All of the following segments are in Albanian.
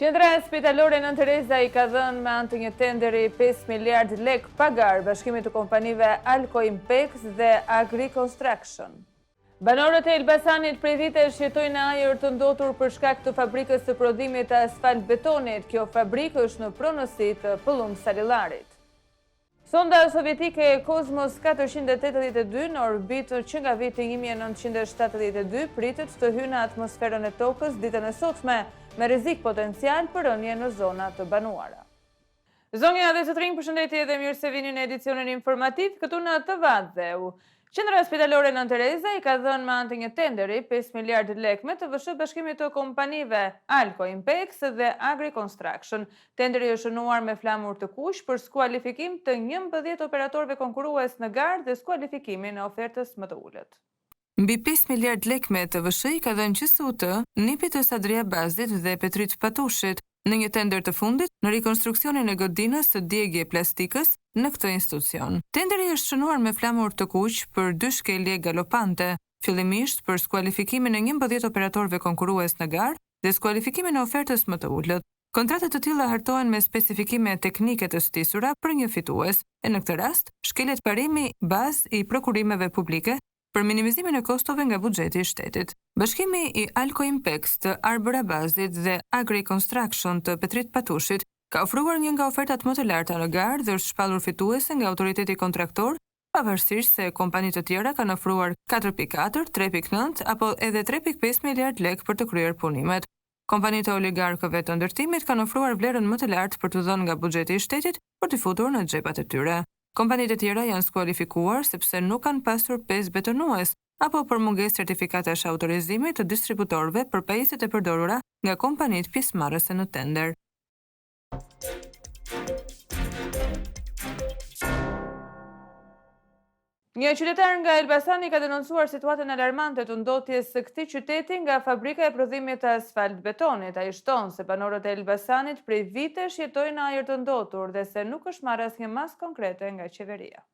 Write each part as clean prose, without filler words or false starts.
Qendra spitalore Nën Tereza I ka dhënë me anë të një tenderi 5 miliard lek pagar bashkimit të kompanive Alco Impex dhe Agri Construction. Banorët e Elbasanit prej vitesh jetojnë në ajër të ndotur për shkak të fabrikës së prodhimit të asfalt betonit. Kjo fabrikë është në pronësi të Pëllumb Salillarit. Sonda sovjetike Cosmos 482 në orbit që nga viti 1972 pritet të hyjë në atmosferën e tokës ditën e sotme me rrezik potencial për rënje në zona të banuara. Zonja dhe zotrinj, përshëndetje dhe mirë se vini në edicionin informativ këtu në TV Dheu. Qendra spitalore Nën Tereza I ka dhënë me anë të një tenderi 5 miliard lek me të vëshë bashkimit të kompanive Alco Impex dhe Agri Construction. Tenderi është shënuar me flamur të kuq për skualifikim të 11 operatorëve konkurrues në garë dhe skualifikimin e ofertës më të ulët. Mbi 5 miliard lek me të vëshë I ka dhënë QSUT, NIP-it të Sadria Bazit dhe Petrit Patushit në një tender të fundit në rikonstruksionin e godinës së djegje plastikës në këtë institucion. Tenderi është shënuar me flamur të kuq për 2 shkelje galopante, fillimisht për skualifikimin e 11 operatorëve konkurrues në garë dhe skualifikimin e ofertës më të ulët. Kontratat të tilla hartohen me specifikime teknike të stisura për një fitues, e në këtë rast, shkeljet parimi bazë I prokurimeve publike për minimizimin e kostove nga buxheti I shtetit. Bashkimi I Alco Impex të Arbëra Bazit dhe Agri Construction të Petrit Patushit ka ofruar një nga ofertat më të larta në garë dhe është shpallur fituese nga autoriteti kontraktor, pavarësisht se kompanitë të tjera kanë ofruar 4.4, 3.9 apo edhe 3.5 miliard lek për të kryer punimet. Kompanitë e oligarkëve të ndërtimit kanë ofruar vlerën më të lartë për të dhënë nga buxheti I shtetit për të futur në xhepat e tyre. Kompanitë e tjera janë skualifikuar sepse nuk kanë pasur pezë betonues apo për mungesë certifikatash autorizimi të distributorëve për pajisjet e përdorura nga kompanitë pjesëmarrëse në tender. Një qytetar nga Elbasani ka denoncuar situatën alarmante të ndotjes së këtij qyteti nga fabrika e prodhimit të asfalt betonit. Ai shton se banorët e Elbasanit prej vitesh jetojnë në ajër të ndotur dhe se nuk është marrë asnjë masë konkrete nga qeveria.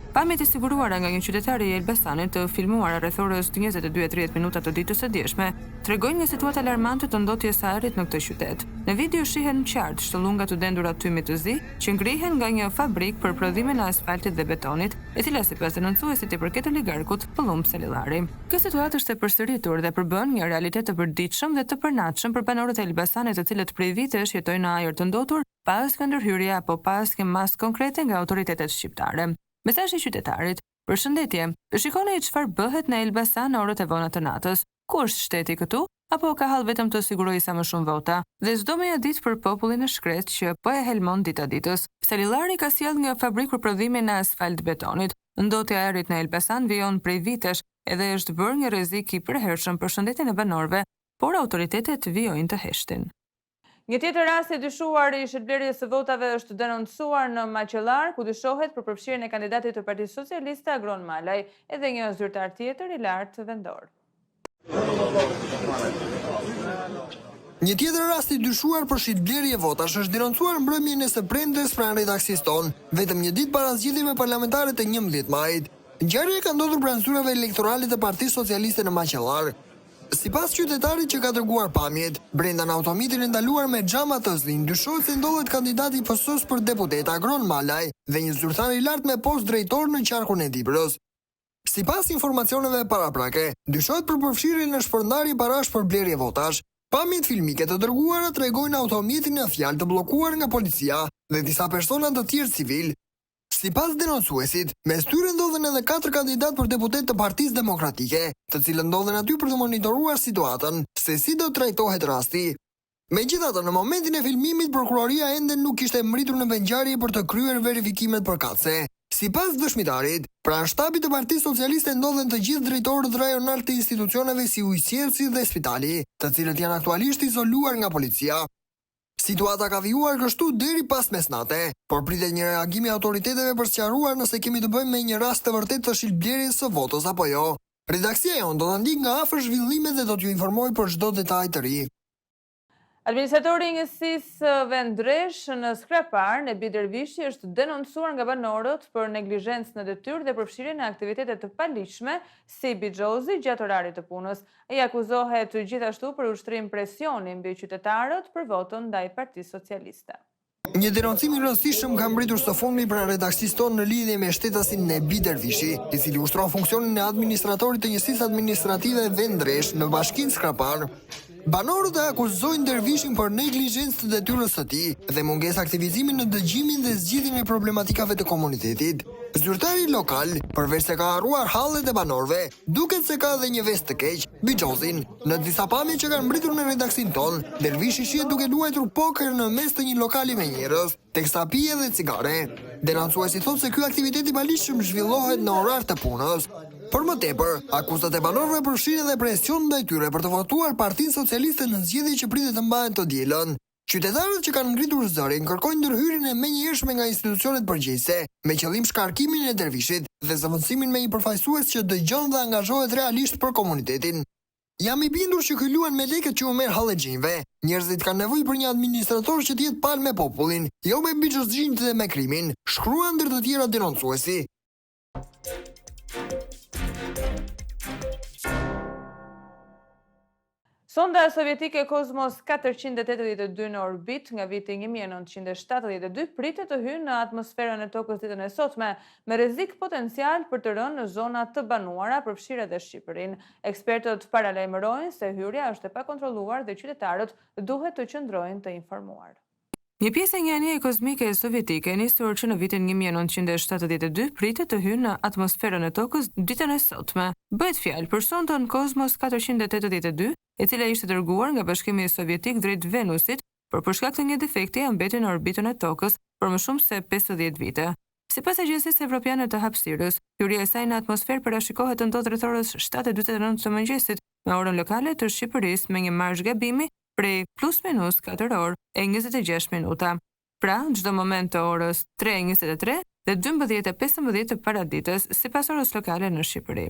Pamjet e siguruara nga një qytetar I Elbasanit të filmuara rreth orës 22:30 minuta të ditës së djeshme, tregojnë një situatë alarmante të ndotjes së ajrit në këtë qytet. Në video shihen qartë shtollunga të dendura tymi të zi që ngrihen nga një fabrikë për prodhimin e asfaltit dhe betonit, e cila sipas denoncuesit I përket oligarkut Pëllumb Salillari. Kjo situatë është e përsëritur dhe përbën një realitet të përditshëm dhe të përnaçëm për banorët e Elbasanit, të cilët prej vitesh jetojnë në ajër të ndotur pa asnjë ndërhyrje apo pa asnjë masë konkrete nga autoritetet shqiptare. Mesazhi I qytetarit: Përshëndetje, shikoni çfarë bëhet në Elbasan në orët e vona të natës. Ku është shteti këtu? Apo ka hall vetëm të sigurojë sa më shumë vota? Dhe çdo me ja ditë për popullin e shkret që po e helmon dita ditës. Salillari ka sjell një fabrikë për prodhimin e asfalt betonit. Ndotja e ajrit në Elbasan vijon prej vitesh edhe është bërë një rrezik I përhershëm për shëndetin e banorëve, por autoritetet vijojnë të heshtin. Një tjetër rast I dyshuar I shitblerjes së votave është denoncuar në Maqellar, ku dyshohet për përfshirjen e kandidatit të Partisë Socialiste Agron Malaj, edhe një zyrtar tjetër I lartë vendor. Një tjetër rast I dyshuar për shitblerje votash është denoncuar mbrëmjen e së premtes pranë redaksis tonë, vetëm një ditë para zgjedhjeve parlamentare të 11 majit. Ngjarja ka ndodhur pranë zyrave elektorale të Partisë Socialiste në Maqellar. Sipas qytetarit që ka dërguar pamjet, brenda në automitin e ndaluar me xhama të zlin, dyshohet se ndodhet kandidati I PS-s për deputet Agron Malaj dhe një zyrtar I lartë me postë drejtor në qarkun e Dibrës. Sipas informacioneve paraprake, dyshohet për përfshirjen në shpërndarje parash për blerje votash. Pamjet filmike të dërguara tregojnë automitin në fjalë të bllokuar nga policia dhe disa persona të tjerë civil. Sipas denoncuesit, mes tyre ndodhen edhe 4 kandidat për deputet të Partisë Demokratike, të cilët ndodhen aty për të monitoruar situatën, se si do trajtohet rasti. Megjithatë, në momentin e filmimit, prokuroria ende nuk kishte mbritur në vendngjarje për të kryer verifikimet përkatëse. Sipas dëshmitarit, pranë shtabit të Partisë Socialiste ndodhen të gjithë drejtorët rajonal të institucioneve si ujësierësi dhe spitali, të cilët janë aktualisht izoluar nga policia. Situata ka vijuar kështu deri pas mesnate, por pritet një reagim I autoriteteve për sqaruar nëse kemi të bëjmë me një rast të vërtet të shitblerjes së votës apo jo. Redaksia jonë do të ndjek nga afër zhvillimet dhe do t'ju informoj për çdo detaj të ri. Administratori i njësisë vendresh në Skrapar, Nebi Dervishi, është denoncuar nga banorët për neglizhencë në detyrë dhe përfshirje në aktivitete të paligjshme si bixhozi gjatë orarit të punës. Ai akuzohet gjithashtu për ushtrim presioni mbi qytetarët për votën ndaj Partisë Socialiste. Një denoncim i rëndësishëm ka mbritur së fundmi pra redaksis tonë në lidhje me shtetasin Nebi Dervishi, i cili ushtron funksionin e administratorit të njësisë administrative vendresh në bashkinë Skrapar. Banorët e akuzojnë Dervishin për neglizhencë të detyrës së tij dhe mungesë aktivizimi në dëgjimin dhe zgjidhjen e problematikave të komunitetit. Zyrtari lokal, përveç se ka harruar hallet e banorëve, duket se ka edhe një vestë të keq, bixhozin. Në disa pamje që kanë mbritur në redaksin ton, Dervishi shihet duke luajtur poker në mes të një lokali me njerëz, teksa pije dhe cigare. Denoncuesi thotë se ky aktivitet i paligjshëm zhvillohet në orar të punës. Për më tepër, akuzat e banorëve përfshin edhe presion ndaj tyre për të votuar Partinë Socialiste në zgjedhje që pritet të mbahen të dielën. Qytetarët që kanë ngritur zërin kërkojnë ndërhyrjen e menjëhershme nga institucionet përgjegjëse, me qëllim shkarkimin e Dervishit dhe zëvendësimin me një përfaqësues që dëgjon dhe angazhohet realisht për komunitetin. Jam i bindur që ky luan me lekët që u merr hallexhinjve. Njerëzit kanë nevojë për një administrator që të jetë palë me popullin, jo me bixhozgjinjt dhe me krimin, shkruan ndër të tjera denoncuesi. Sonda sovjetike Cosmos 482 në orbit nga viti 1972 pritet të hyjë në atmosferën e tokës ditën e sotme, me rrezik potencial për të rënë në zona të banuara, përfshirë edhe Shqipërinë. Ekspertët paralajmërojnë se hyrja është e pakontrolluar dhe qytetarët duhet të qëndrojnë të informuar. Një pjesë e një anije kozmike e sovjetike nisur që në vitin 1972 pritet të hyjë në atmosferën e tokës ditën e sotme. Bëhet fjalë për sondën Cosmos 482, e cila ishte dërguar nga Bashkimi Sovjetik drejt Venusit, por për shkak të një defekti mbeti në orbitën e tokës për më shumë se 50 vite. Sipas Agjencisë Evropiane të Hapësirës, hyrja e saj në atmosferë parashikohet të ndodhë rreth orës 7:49 të mëngjesit me orën lokale të Shqipërisë me një margj gabimi prej plus-minus 4 orë e 26 minuta. Pra, çdo moment të orës 3:23 dhe 12:15 të paraditës sipas orës lokale në Shqipëri.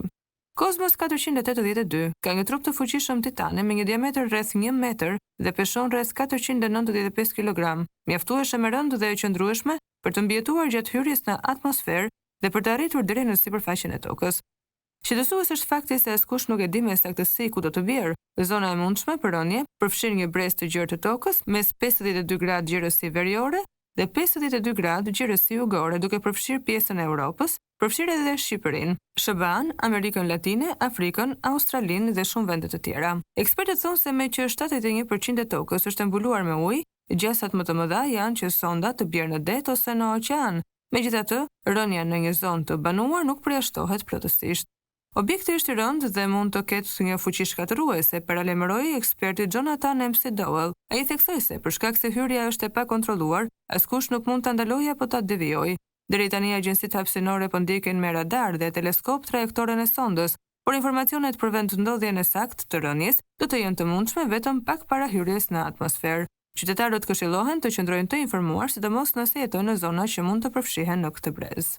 Cosmos 482 ka një trup të fuqishëm titane me një diametër rreth 1 metër dhe peshon rreth 495 kg, mjaftueshëm e rëndë dhe e qëndrueshme për të mbijetuar gjatë hyrjes në atmosferë dhe për të arritur deri në sipërfaqen e tokës. Shqetësues është fakti se askush nuk e di me saktësi ku do të vjerë. Zona e mundshme për rënje përfshin një brez të gjerë të tokës mes 52 gradë gjerësi veriore dhe 52 gradë gjerësi jugore, duke përfshirë pjesën e Europës, përfshirë edhe Shqipërinë, SBA-n, Amerikën Latine, Afrikën, Australinë dhe shumë vende të tjera. Ekspertët thonë se me që 71% e tokës është mbuluar me ujë, gjasat më të mëdha janë që sonda të bjerë në det ose në oqean. Megjithatë, rënja në një zonë të banuar nuk përjashtohet plotësisht. Objekti është i rëndë dhe mund të ketë një fuqi shkatëruese, paralajmëroi eksperti Jonathan McDowell. Ai theksoi se për shkak se hyrja është e pakontrolluar, askush nuk mund ta ndalojë apo ta devijojë. Deri tani agjencitë hapësinore po ndjekin me radar dhe teleskop trajektoren e sondës, por informacionet për vendndodhjen e saktë të rënjes do të jenë të mundshme vetëm pak para hyrjes në atmosferë. Qytetarët këshillohen të qëndrojnë të informuar, sidomos nëse jetojnë në zona që mund të përfshihen në këtë brez.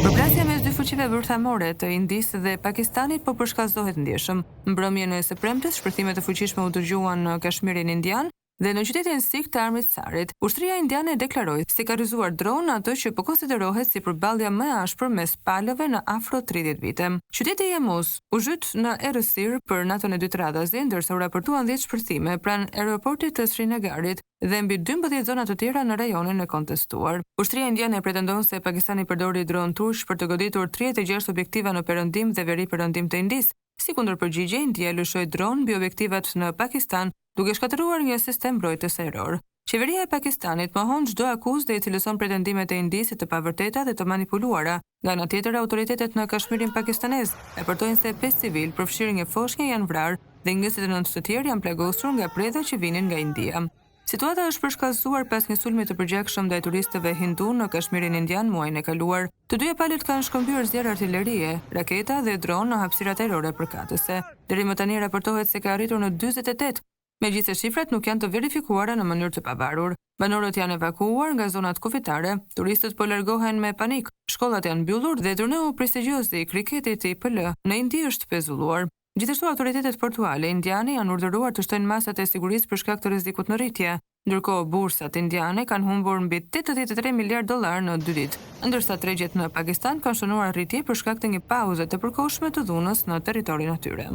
Përplasja mes dy fuqive bërthamore të Indisë dhe Pakistanit po përshkallëzohet ndjeshëm. Mbrëmjen e së premtes, shpërthime të fuqishme u dëgjuan në Kashmirin indian dhe në qytetin Sikh të Amritsarrit. Ushtria indiane deklaroi se ka rryzuar dronë atë që po konsiderohet si përballja më e ashpër mes palëve në afro 30 vite. Qyteti i Emus u zhyt në errësirë për natën e 2 të radhës, ndërsa u raportuan 10 shpërthime pranë aeroportit të Srinagarit dhe mbi 12 zona të tjera në rajonin e kontestuar. Ushtria indiane pretendon se Pakistani përdori dronë turq për të goditur 36 objektiva në perëndim dhe veri perëndim të Indisë. Si kundërpërgjigje, India lëshoi dronë mbi objektivat në Pakistan, duke shkatëruar një sistem mbrojtës ajror. Qeveria e Pakistanit mohon çdo akuzë dhe i cilëson pretendimet e Indisë të pavërteta dhe të manipuluara. Nga ana tjetër, autoritetet në Kashmirin pakistanez raportojnë se 5 civil, përfshirë një foshnjë, janë vrarë dhe 29 të tjerë janë plagosur nga predha që vinin nga India. Situata është përshkallëzuar pas një sulmi të përgjakshëm ndaj turistëve hindu në Kashmirin indian muajin e kaluar. Të dyja palët kanë shkëmbyer zjarr artillerie, raketa dhe dronë në hapësirat ajrore përkatëse. Deri më tani raportohet se ka arritur në 48 Megjithëse shifrat nuk janë të verifikuara në mënyrë të pavarur. Banorët janë evakuuar nga zonat kufitare, turistët po largohen me panik, shkollat janë mbyllur dhe turneu prestigjioz i kriketit i IPL në Indi është pezulluar. Gjithashtu autoritetet portuale indiane janë urdhëruar të shtojnë masat e sigurisë për shkak të rrezikut në rritje, ndërkohë bursat indiane kanë humbur mbi 83 miliard dollar në 2 ditë, ndërsa tregjet në Pakistan kanë shënuar rritje për shkak të një pauze të përkohshme të dhunës në territorin e tyre.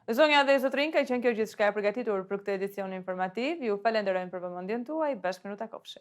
Zonja dhe zotrinj, ka qenë kjo gjithçka e përgatitur për këtë edicion informativ. Ju falenderojmë për vëmendjen tuaj. Bashkë me Nuta Kopshi.